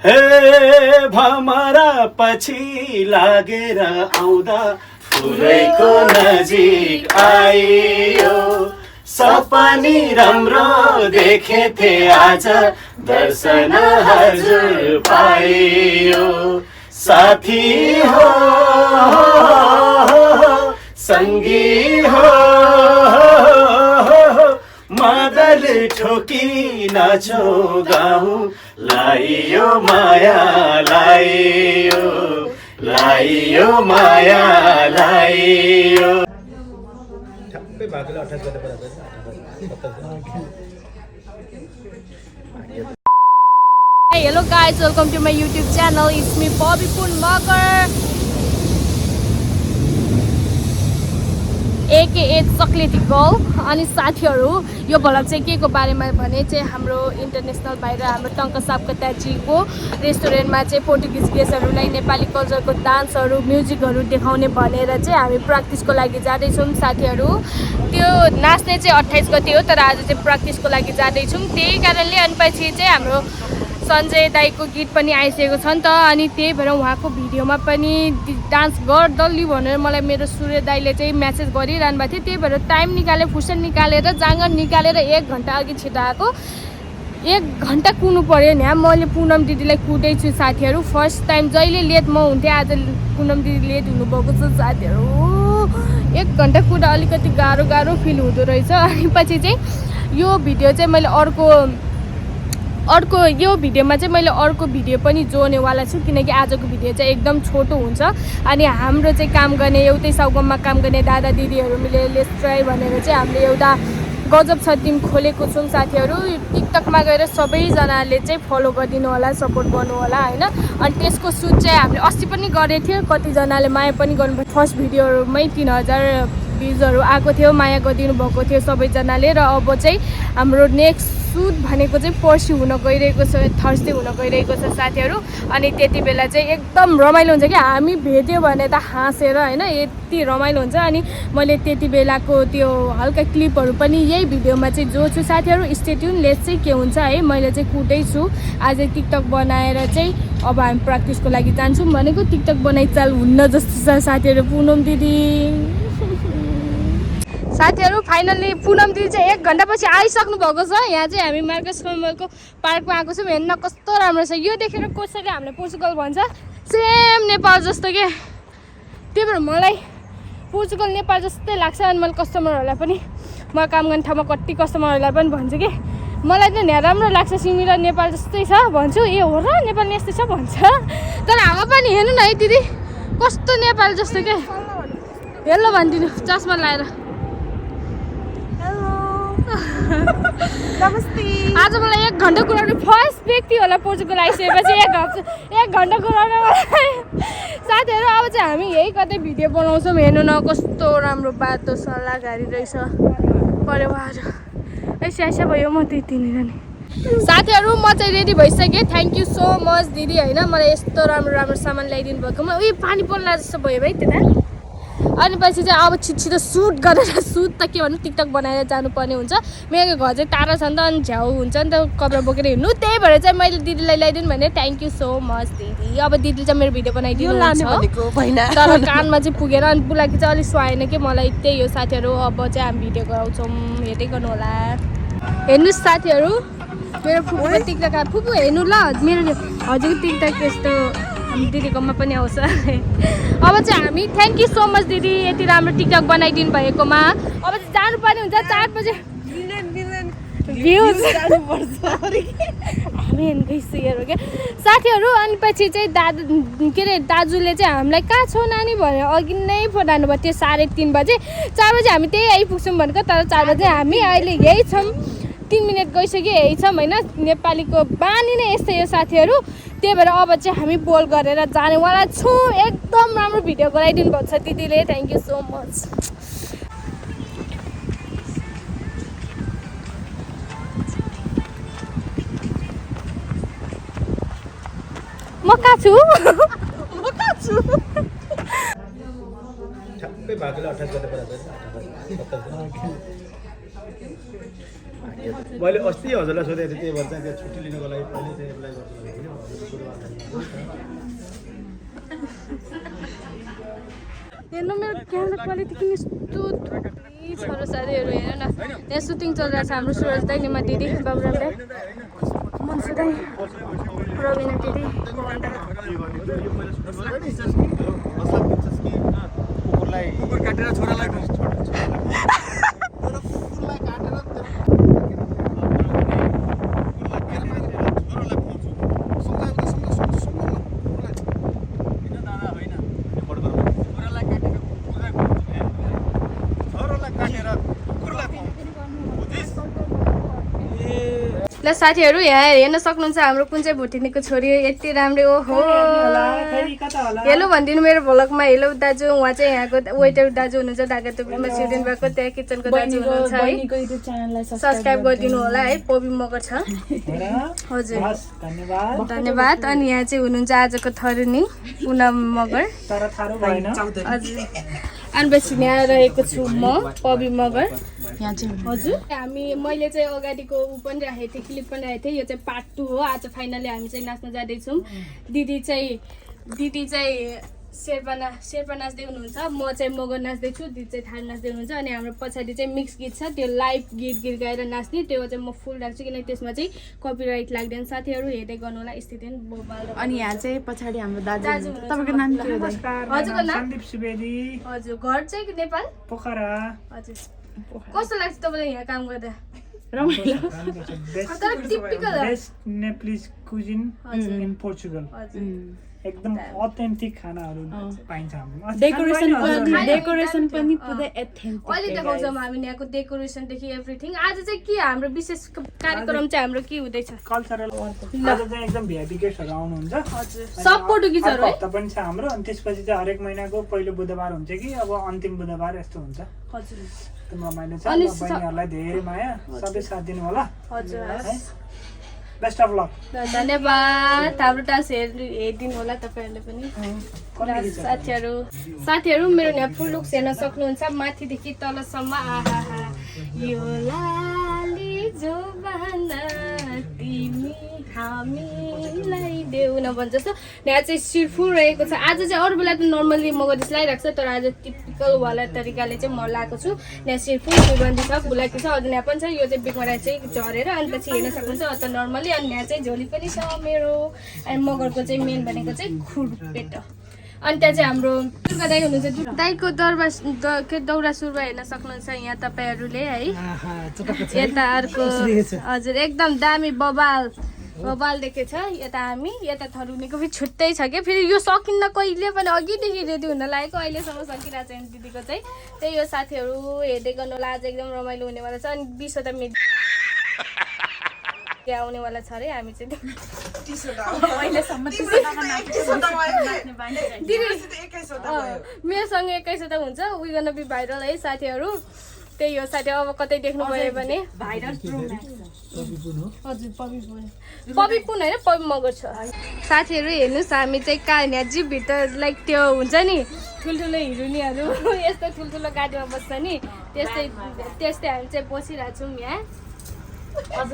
हे भमरा पछि लागेर आउँदा फुलैको नजिक आइयो सपनी राम्रो देखेथे आज दर्शन हजुर पाइयो साथी हो संगी हो मदर ठोकी नाचो गाउँ लाइयो माया लाइयो माया लाइयो ठ्याक्कै भागले 28 गते परेको Hello guys, welcome to my YouTube channel. It's me Bobby Punmaker aka Chocolate Girl. अनि साथीहरु यो भ्लग चाहिँ के को बारेमा भने चाहिँ हाम्रो इन्टरनेशनल बाहिर हाम्रो टंका सापकोटाजीको रेस्टुरेन्टमा चाहिँ पोर्टुगिज गेस्टहरुलाई नेपाली कल्चरको डान्सहरु म्युजिकहरु देखाउने भनेर चाहिँ हामी प्र्याक्टिसको लागि जाँदै छौं साथीहरु त्यो नाच्ने चाहिँ 28 गते हो तर आज चाहिँ प्र्याक्टिसको लागि जाँदै छौं त्यही कारणले अनि पछि चाहिँ हाम्रो सञ्जय दाइको गीत पनि आइसकेको छ नि त अनि त्यही भएर उहाँको भिडियोमा पनि डान्स गर्दली भनेर मलाई मेरो सूर्य दाइले चाहिँ मेसेज गरिरहनु भएको थियो त्यही भएर टाइम निकालेर फुर्सद निकालेर जाँगर निकालेर 1 घण्टा अघि छिटो आएको 1 घण्टा कुद्नु पर्यो नि मैले पूनम दिदीलाई कुदैछु साथीहरु फर्स्ट टाइम जहिले लेट म हुन्थे आज पूनम दिदी लेट हुनुभएको छ साथीहरु 1 घण्टा कुदा अलिकति गाह्रो फिल हुँदो रहेछ अनि पछि चाहिँ यो भिडियो चाहिँ मैले अर्को यो भिडियोमा चाहिँ मैले अर्को भिडियो पनि जोड्नेवाला छु किनकि आजको भिडियो चाहिँ एकदम छोटो हुन्छ अनि हाम्रो चाहिँ काम गर्ने एउटै सौगममा काम गर्ने दादा दिदीहरु मिलेर लेट्स ट्राई भनेर चाहिँ हामीले एउटा गजब छ टिम खोलेको छौं साथीहरु टिकटकमा गएर सबैजनाले चाहिँ फलो गरिदिनु होला सपोर्ट गर्नु होला हैन अनि त्यसको सुट चाहिँ हामीले अस्ति पनि गरेको थियो कति जनाले माया पनि गर्नुभयो फर्स्ट भिडियोमै 3000 भ्युजहरु आएको थियो माया गरिदिनु भएको थियो सबैजनाले र अब चाहिँ हाम्रो नेक्स्ट सुट भनेको चाहिँ पर्सि हुन गइरहेको छ थर्सडे हुन गइरहेको छ साथीहरु अनि त्यति बेला चाहिँ एकदम रमाइलो हुन्छ कि हामी भेट्यो भने त हाँसेर हैन यति रमाइलो हुन्छ अनि मैले त्यति बेलाको त्यो हल्का क्लिपहरु पनि यही भिडियोमा चाहिँ जोड्छु साथीहरु स्टे ट्युन लेट्स चाहिँ के हुन्छ है मैले चाहिँ कुदै छु आज टिकटक बनाएर चाहिँ अब हामी प्र्याक्टिसको लागि जान्छौं भनेको टिकटक बनाइ चाल हुन्न जस्तो छ साथीहरु पूनम दिदी साथीहरु फाइनली पूनम दिदी चाहिँ 1 घण्टा पछि आइसक्नु भएको छ यहाँ चाहिँ हामी मार्कस कमलको पार्कमा आएको छौं हेर्न कस्तो राम्रो छ यो देखेर कसैले हामीले पोर्चुगल भन्छ सेम नेपाल जस्तो के त्यही भएर मलाई पोर्चुगल नेपाल जस्तै लाग्छ अनि मैले कस्टमरहरुलाई पनि म काम गर्ने ठाउँमा कति कस्टमरहरुलाई पनि भन्छु कि मलाई त यहाँ राम्रो लाग्छ सिमी र नेपाल जस्तै छ भन्छु ए हो र नेपाल यस्तै छ भन्छ तर हावा पनि हेर्नु न है दिदी कस्तो नेपाल जस्तो के हेलो भन्दिनु चस्मा लाएर नमस्ते आज मलाई 1 घण्टा कुराउने फर्स्ट व्यक्ति होला पोर्चुगल आइसकेपछि 1 घण्टा कुराउने साथीहरु अब चाहिँ हामी यही कतै भिडियो बनाउँछौं हेर्नु न कस्तो राम्रो बाटो सल्लाहगारी रहेछ परिवार ऐसा भयो म त्यतिनिर नि साथीहरु म चाहिँ रेडी भइसके थ्यांक यू सो मच दिदी हैन मलाई यस्तो राम्रो सामान ल्याइदिनु भएकोमा उही पानी पर्ला जस्तो भयो भाइ त्यता अनि पछि चाहिँ अब छिटो सुट गरेर सुट त के भन्नु टिकटक बनाएर जानुपर्ने हुन्छ मेरो घर चाहिँ टाढा छ नि त अनि झ्याउ हुन्छ नि त कपडा बोकेर हिँड्नु त्यही भएर चाहिँ मैले दिदीलाई ल्याइदिनु भने थ्यांक यू सो मच दिदी अब दिदीले चाहिँ मेरो भिडियो बनाइदिनु तर कानमा चाहिँ पुगेर अनि बुलाकी चाहिँ अलिक सुहाएन कि मलाई त्यही हो साथीहरु अब चाहिँ हामी भिडियो गराउँछौँ हेर्दै गर्नु होला हेर्नुस् साथीहरु मेरो फुपूको टिकटक फुपू हेर्नु ल मेरो हजुरको टिकटक यस्तो दिदीकोमा पनि आउँछ अब चाहिँ हामी थ्यांक यू सो मच दिदी यति राम्रो टिकटक बनाइदिनु भएकोमा अब चाहिँ जानुपर्ने हुन्छ 4 बजे भ्युज जानुपर्छ हामी गइसक्यो के साथीहरु अनि पछि चाहिँ दाजुले चाहिँ हामीलाई कहाँ छौ नानी भनेर अघि नै फोटाउनु भयो त्यो 3:30 बजे 4 बजे हामी त्यही आइपुग्छौँ भनेको तर 4 बजे हामी अहिले यही छौँ 3 मिनेट गइसक्यो यही छौँ हैन नेपालीको बानी नै यस्तै हो साथीहरु त्यही भएर अब चाहिँ हामी बोल गरेर जानेवाला छौँ एकदम राम्रो भिडियो गराइदिनु भएको छ दिदीले थ्यांक यू सो मच म कहाँ छु ठ्याक्कै भागले 28 गते परेको मैले अस्ति हजुरलाई सोधेको थिएँ त्यही भएर चाहिँ छुट्टी लिनको लागि पहिले चाहिँ एप्लाई गर्छु क्यामेरा क्वालिटी किन यस्तो धुरी छ र साथीहरू हेर न यहाँ सुटिङ चलिरहेको छ हाम्रो सुरज दाइ निमा दिदी बाबुराम दाइ मन्सु दाइ रविना दिदी मोहन दाइ कुकुर काटेर छोरालाई ल साथीहरू यहाँ हेर्न सक्नुहुन्छ हाम्रो कुन चाहिँ भुटिनीको छोरी यति राम्रो ओहो हेलो भनिदिनु मेरो भ्लगमा हेलो दाजु उहाँ चाहिँ यहाँको वेटर दाजु हुनुहुन्छ ढाका टोपीमा स्टुडेन्ट भएको त्यहाँ किचनको दाजु हुनुहुन्छ है सब्सक्राइब गरिदिनु होला है पबी मगर छ हजुर धन्यवाद अनि यहाँ चाहिँ हुनुहुन्छ आजको थरुनी पुनम मगर हजुर अनि बेसी यहाँ रहेको छु म पबी मगर यहाँ चाहिँ हजुर मैले चाहिँ अगाडिको ऊ पनि राखेको थिएँ क्लिप पनि राखेको थिएँ यो चाहिँ पार्ट 2 हो आज फाइनली हामी चाहिँ नाच्न जाँदैछौँ दिदी चाहिँ शेर्पा नाच्दै हुनुहुन्छ म चाहिँ मगर नाच्दैछु दिदी चाहिँ थाल नाच्दै हुनुहुन्छ अनि हाम्रो पछाडि चाहिँ मिक्स गीत छ त्यो लाइभ गीत गाएर नाच्ने त्यो चाहिँ म फुल राख्छु किनकि त्यसमा चाहिँ कपिराइट लाग्दैन साथीहरू हेर्दै गर्नु होला स्थिति बोबाल अनि यहाँ चाहिँ पछाडि हाम्रो दाजु तपाईँको नाम के हो हजुरको नाम सन्दीप सुवेदी हजुर घर चाहिँ नेपाल पोखरा हजुर कस्तो लाग्छ तपाईँलाई यहाँ काम गर्दा रमाइलो तर typical best Nepalese cuisine in Portugal एकदम अथेन्टिक खानाहरू पाइन्छ हाम्रो डेकोरेसन पनि पुरै एथेन्टिक अहिले देखाउँछौँ हामी यहाँको डेकोरेसनदेखि एभ्रिथिङ आज चाहिँ के हाम्रो विशेष कार्यक्रम चाहिँ हाम्रो के हुँदैछ कल्चरल आज चाहिँ एकदम भिआइपी गेस्टहरू आउनुहुन्छ हजुर सब पोर्टुगिजहरू है हप्ता पनि छ हाम्रो अनि त्यसपछि चाहिँ हरेक महिनाको पहिलो बुधबार हुन्छ कि अब अन्तिम बुधबार यस्तो हुन्छ हजुर एकदम रमाइलो छ बहिनीहरूलाई धेरै माया सबै साथ दिनु होला हजुर बेस्ट अफ लक धन्यवाद हाम्रो डान्स हेरिदिनु होला तपाईँहरूले पनि साथीहरू मेरो यहाँ फुल लुक्स हेर्न सक्नुहुन्छ माथिदेखि तलसम्म आहा यो लाली जोबाना तिमी हामीलाई देऊ न भन्छ जस्तो यहाँ चाहिँ सिरफुल रहेको छ आज चाहिँ अरू बेला त नर्मली मगरिस लगाइरहेको छ तर आज टिपिकल वाला तरिकाले चाहिँ म लगाएको छु यहाँ सिरफुल सुगन्धी छ बुलाएको छ अझ यहाँ पनि छ यो चाहिँ बिगमा चाहिँ झरेर अनि पछि हेर्न सक्नुहुन्छ अझ नर्मली अनि यहाँ चाहिँ झोली पनि छ मेरो अनि मगरको चाहिँ मेन भनेको चाहिँ खुर्पेट अनि त्यहाँ चाहिँ हाम्रो दुर्गा दाई हुनुहुन्छ दाईको दौरा सुरुवा हेर्न सक्नुहुन्छ यहाँ तपाईँहरूले है यता अर्को हजुर एकदम दामी बबाल देखेछ यता हामी यता थरुनीको पनि छुट्टै छ क्या फेरि यो सकिन्न कहिले पनि अघिदेखि रेडी हुन लागेको अहिलेसम्म सकिरहेको छ दिदीको चाहिँ त्यही यो साथीहरू हेर्दै गर्नु होला आज एकदम रमाइलो हुनेवाला छ अनि 20 वटा मिडिया आउनेवाला छ अरे हामी चाहिँ मेरोसँग 21 वटा हुन्छ वी गन बी भाइरल है साथीहरू त्यही हो साथी अब कतै देख्नु भयो भने भाइरल हजुर पबी पुन होइन पबी मगर छ साथीहरू हेर्नुहोस् हामी चाहिँ कहाँ यहाँ जिपभित्र लाइक त्यो हुन्छ नि ठुल्ठुलो हिरोनीहरू यस्तो ठुल्ठुलो गाडीमा बस्छ नि त्यस्तै हामी चाहिँ बसिरहेको छौँ यहाँ अझ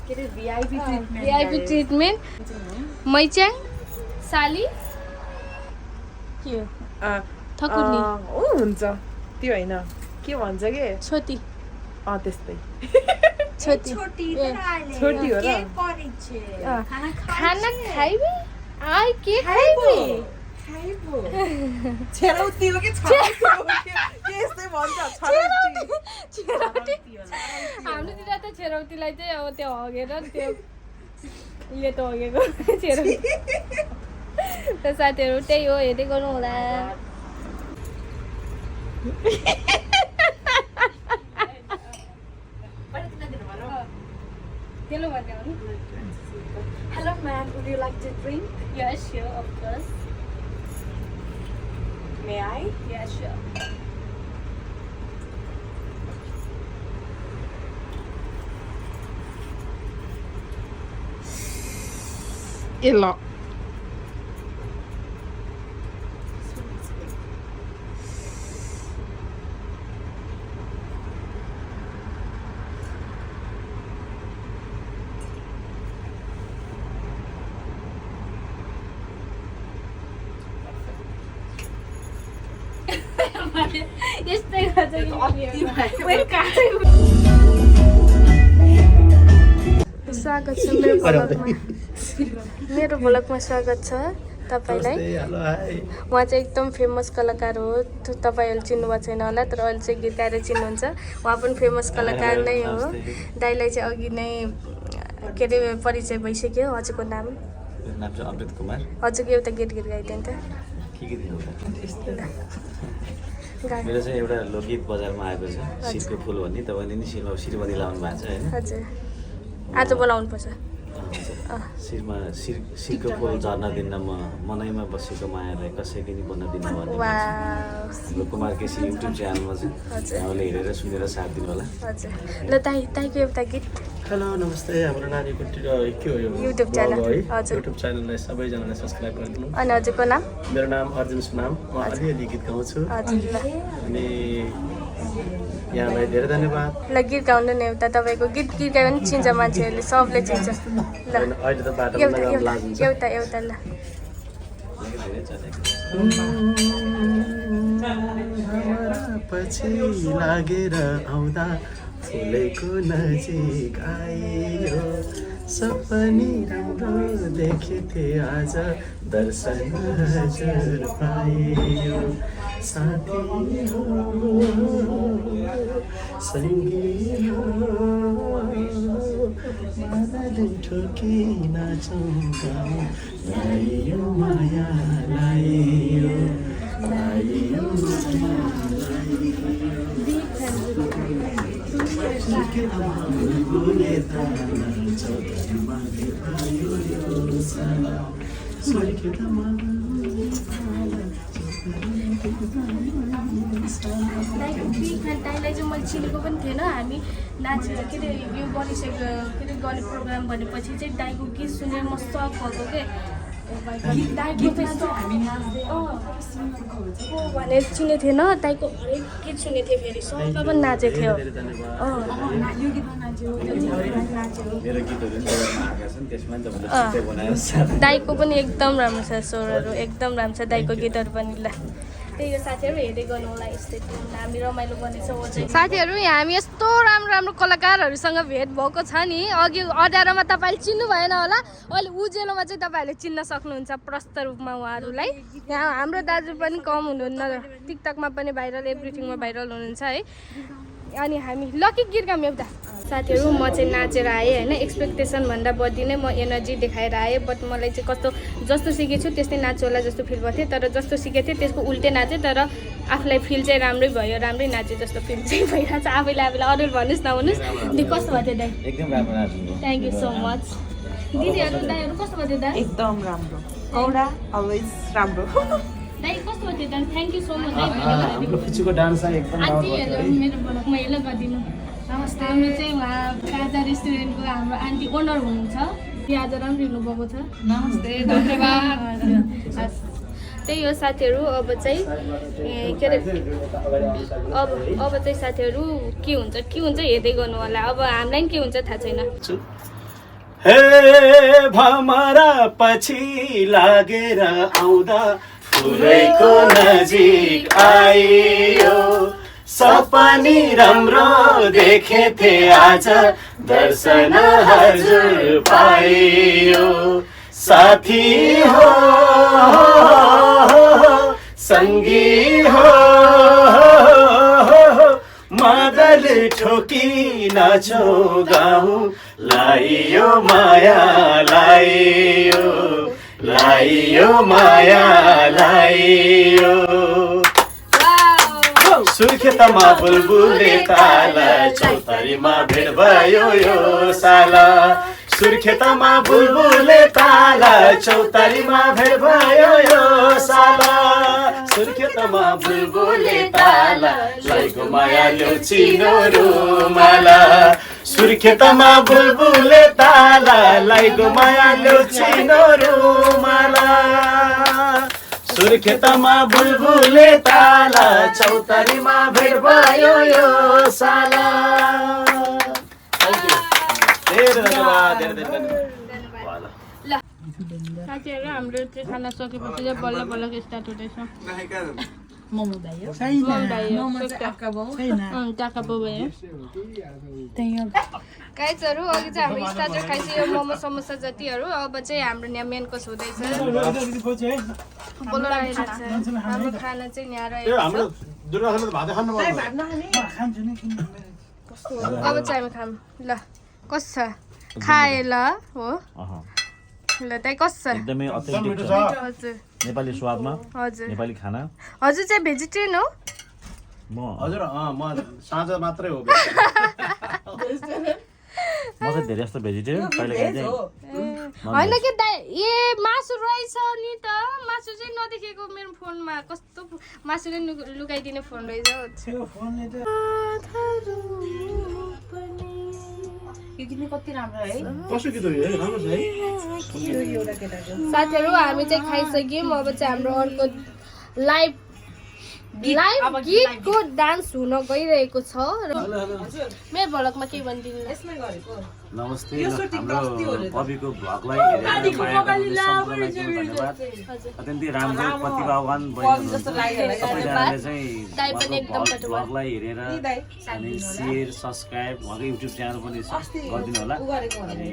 के अरे भिआइपी ट्रिटमेन्ट मैच्याङ साली के हो थकुर्नी हुन्छ त्यो होइन के भन्छ के छोटी त्यस्तै छोटी छोटी हो र खाना खाइबे आइ के खाइबे छेरौती हो कि छरौती के यस्तै भन्छ छरौती हाम्रोतिर त छेरौतीलाई चाहिँ अब त्यो हगेर त्यो उयो त हगेको छेरौती त साथीहरू त्यही हो हेर्दै गर्नु होला Hello ma'am, would you like to drink? Yes, sure, of course. May I? Yeah, sure. Illa. यस्तै गर्छ कि स्वागत छ मेरो भ्लगमा स्वागत छ तपाईलाई। उहाँ चाहिँ एकदम फेमस कलाकार हो, तपाईँहरूले चिन्नुभएको छैन होला, तर अहिले चाहिँ गीत गाएर चिन्नुहुन्छ। उहाँ पनि फेमस कलाकार नै हो। दाइलाई चाहिँ अघि नै के अरे परिचय भइसक्यो। हजुरको नाम? मेरो नाम चाहिँ अमृत कुमार। हजुरको एउटा गीत गाइदिनु त। मेरो चाहिँ एउटा लोकगीत बजारमा आएको छ, शिरको फुल भन्ने। तपाईँले नि शिरमा शिरबन्दी लाउनु भएको छ होइन? हजुर, आज बोलाउनुपर्छ। शिरमा शिरको फुल झर्न दिन्न म, मनैमा बसेको मायालाई कसैले नि बन्न दिन्न भन्ने हाम्रो कुमार केसी युट्युब च्यानलमा चाहिँ यहाँले हेरेर सुनेर साथ दिनु होला। हजुर, ल दाइको एउटा गीत। हेलो नमस्ते, हाम्रो नानीको के हो यो युट्युब च्यानल? है हजुर, युट्युब च्यानललाई सबैजनाले सब्सक्राइब गरिदिनु। अनि हजुरको नाम? मेरो नाम अर्जुन सुनाम, म अलिअलि गीत गाउँछु। हजुर, ल अनि यहाँलाई धेरै धन्यवाद। ल गीत गाउनु नि एउटा। तपाईँको गीत गायो भने चिन्छ मान्छेहरूले, सबले चिन्छ। ल अहिले त बाटोमा लगाउन लाज हुन्छ। एउटा ल। पछि लागेर आउँदा फुलेको नजिक आइयो, सपनी राम्रो देखेथे आज दर्शन हजुर पाइयो। साथी हो सङ्गी हो मादल ठोकी नाचौँ गाउँ, लाइयो माया लाइयो लाइयो दाइलाई चाहिँ मैले चिनेको पनि थिएन। हामी नाचेर के अरे यो गरिसक्यो, के अरे गर्ने प्रोग्राम भनेपछि चाहिँ दाइको गीत सुनेर म सक भएको के दाइको भनेर चिनेको थिएन। दाइको हरेक गीत सुनेको थिएँ, फेरि सबमा पनि नाचेको थियो। मेरो गीतहरू नि बजारमा आएका छन्, त्यसमा नि तपाईँले छुट्टै बनाएर साथ दाइको पनि एकदम राम्रो छ स्वरहरू, एकदम राम्रो छ दाइको गीतहरू पनि। ल त्यही हो साथीहरू, हेर्दै गर्नु होला। यस्तै हामी रमाइलो गर्नेछ साथीहरू। यहाँ हामी यस्तो राम्रो राम्रो कलाकारहरूसँग भेट भएको छ नि। अघि अँध्यारोमा तपाईँले चिन्नु भएन होला, अहिले उज्यालोमा चाहिँ तपाईँहरूले चिन्न सक्नुहुन्छ प्रष्ट रूपमा उहाँहरूलाई। यहाँ हाम्रो दाजु पनि कम हुनुहुन्न, टिकटकमा पनि भाइरल, एभ्रिथिङमा भाइरल हुनुहुन्छ है। अनि हामी लकी गीत गाउँ एउटा। साथीहरू म चाहिँ नाचेर आएँ होइन, एक्सपेक्टेसनभन्दा बढी नै म एनर्जी देखाएर आएँ। बट मलाई चाहिँ कस्तो जस्तो सिकेको छु त्यस्तै नाच्छु होला जस्तो फिल गर्थेँ, तर जस्तो सिकेको थिएँ त्यसको उल्टै नाचेँ। तर आफूलाई फिल चाहिँ राम्रै भयो, राम्रै नाचेँ जस्तो फिल चाहिँ भइरहेको छ आफैले। अरूले भन्नुहोस् नभन्नुहोस्, कस्तो भएको थियो दाइ? एकदम राम्रो नाच्नु। Thank you so much. दिदीहरू दाइहरू कस्तो भयो दाइ? एकदम राम्रो, कौडा अलवेज राम्रो। दाइ कस्तो भयो दाइ? थ्याङ्क यू सो मच दाइ। हाम्रो खुसीको डान्स एकदम आन्टीहरू मेरो भ्लगमा हेलो गरिदिनु। नमस्ते, हाम्रो चाहिँ उहाँ काजा रेस्टुरेन्टको हाम्रो आन्टी ओनर हुनुहुन्छ। आज राम्रो हिँड्नुभएको छ। नमस्ते, धन्यवाद। त्यही हो साथीहरू। अब चाहिँ के अरे अब चाहिँ साथीहरू के हुन्छ हेर्दै गर्नु होला। अब हामीलाई पनि के हुन्छ थाहा छैन। हे भमरा पछि लागेर आउँदा फुलेको नजिक आइयो, सपनी राम्रो देखेथे आज दर्शन हजुर पाइयो। साथी हो सङ्गी हो मादल ठोकी नाचो गाउँ, लाइयो माया लाइयो लाइयो माया लाइयो। सुर्खेतमा बुलबुले ताला, चौतारीमा भेट भयो यो साला। सुर्खेतमा बुलबुले ताला, चौतारीमा भेट भयो यो साला। सुर्खेतमा बुलबुले ताला, लाइको माया ल्याउ चिनो रुमाला। सुर्खेतमा बुलबुले ताला, लाइको माया ल्याउ चिनो रुमाला। सुर्खेतमा बुलबुले ताला, चौतारीमा भेट भयो यो साला। धेरै धन्यवाद। साथीहरू हाम्रो चाहिँ खाना सकेपछि चाहिँ बल्ल बल्ल स्टार्ट हुँदैछ। मोमो भयो छैन मोमो चाहिँ आँखा भयो छैन टाकापो भयो त्यही हो गाइजहरू अघि चाहिँ हाम्रो स्टार्टर खाइसक्यो मोमो समोसा जतिहरू अब चाहिँ हाम्रो यहाँ मेन कोर्स हुँदैछ बोलो रहेको छ हाम्रो खाना चाहिँ यहाँ रहेको छ खान्छु नि किन अब चाहिँ हामी खाऊँ ल कस्तो छ खाए ल हो ल दाइ कस्तो छ एकदमै अथेन्टिक छ हजुर नेपाली स्वादमा हजुर नेपाली खाना हजुर चाहिँ भेजिटेरियन हो म हजुर म साँझ मात्रै हो म चाहिँ धेरै जस्तो भेजिटेरियन कहिलेकाहीँ चाहिँ होइन कि दाइ ए मासु रहेछ नि त मासु चाहिँ नदेखेको मेरो फोनमा कस्तो मासुले लुकाइदिने फोन रहेछ त्यो फोनले त यो किन कति राम्रो है कसो गीत हो यो राम्रो छ है एउटा केटाको साथीहरू हामी चाहिँ खाइसक्यौँ अब चाहिँ हाम्रो अर्को लाइभ गीतको डान्स हुन गइरहेको छ र मेरो भ्लगमा के भनिदिनु यसमै गरेको नमस्ते हाम्रो कविको भ्लगलाई हेरेर माया गर्ने सम्पूर्णलाई धन्यवाद अत्यन्तै राम्रो प्रतिभावान बहिनीहरू सबैजनाले चाहिँ भ्लगलाई हेरेर अनि सेयर सब्सक्राइब उहाँको युट्युब च्यानल पनि गरिदिनु होला अनि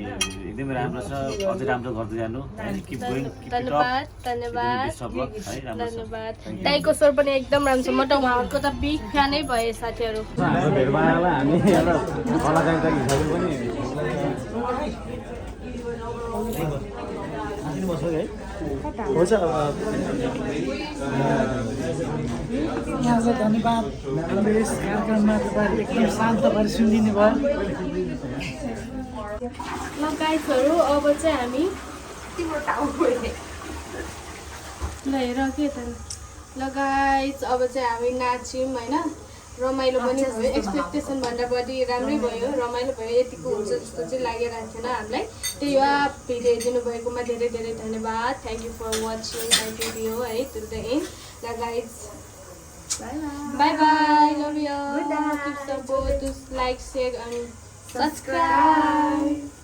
एकदमै राम्रो छ अझै राम्रो गर्दै जानु किप गोइङ धन्यवाद धन्यवाद धन्यवाद दाइको स्वर पनि एकदम राम्रो छ म त उहाँको त बिग फ्यानै भएँ साथीहरू हाम्रो भेटमायालाई हामी एउटा कलाकारका हिसाबले पनि यहाँको धन्यवाद हाम्रो यस कार्यक्रममा तपाईँहरूले एकदम शान्त भएर सुनिदिनु भयो ल गाइजहरू अब चाहिँ हामी ल हेर के त ल गाइज अब चाहिँ हामी नाच्यौँ होइन रमाइलो पनि भयो एक्सपेक्टेसन भन्दा बढी राम्रै भयो रमाइलो भयो यतिको हुन्छ जस्तो चाहिँ लागिरहेको थिएन हामीलाई त्यही हो भिडियो हेरिदिनु भएकोमा धेरै धेरै धन्यवाद thank you for watching my video है टु द एन्ड ल guys bye bye love you keep support like share and subscribe